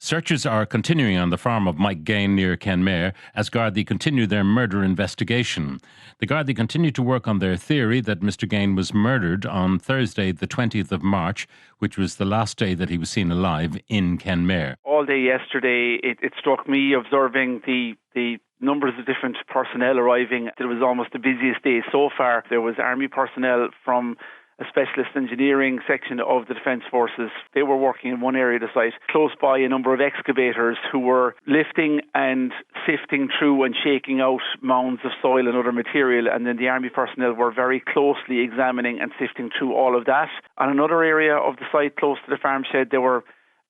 Searches are continuing on the farm of Mike Gaine near Kenmare as Gardaí continue their murder investigation. The Gardaí continue to work on their theory that Mr Gaine was murdered on Thursday, the 20th of March, which was the last day that he was seen alive in Kenmare. All day yesterday, it struck me observing the numbers of different personnel arriving. It was almost the busiest day so far. There was army personnel from a specialist engineering section of the Defence Forces. They were working in one area of the site. Close by, a number of excavators who were lifting and sifting through and shaking out mounds of soil and other material. And then the army personnel were very closely examining and sifting through all of that. On another area of the site close to the farm shed, there were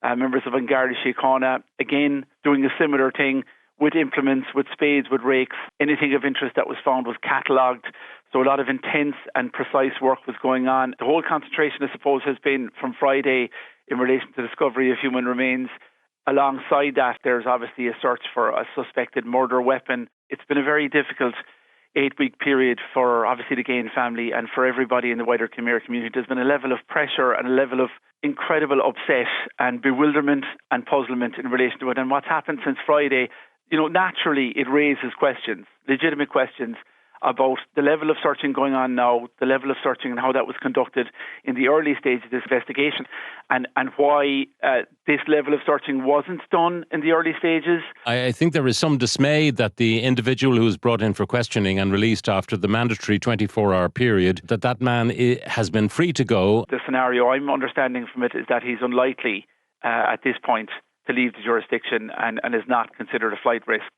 members of Gardaí Síochána, again doing a similar thing with implements, with spades, with rakes. Anything of interest that was found was catalogued. So a lot of intense and precise work was going on. The whole concentration, I suppose, has been from Friday in relation to the discovery of human remains. Alongside that, there's obviously a search for a suspected murder weapon. It's been a very difficult 8-week period for obviously the Gaine family and for everybody in the wider Kenmare community. There's been a level of pressure and a level of incredible upset and bewilderment and puzzlement in relation to it. And what's happened since Friday, naturally it raises questions, legitimate questions, about the level of searching going on now, the level of searching and how that was conducted in the early stage of this investigation, and why this level of searching wasn't done in the early stages. I think there is some dismay that the individual who was brought in for questioning and released after the mandatory 24-hour period, that man has been free to go. The scenario I'm understanding from it is that he's unlikely at this point to leave the jurisdiction and is not considered a flight risk.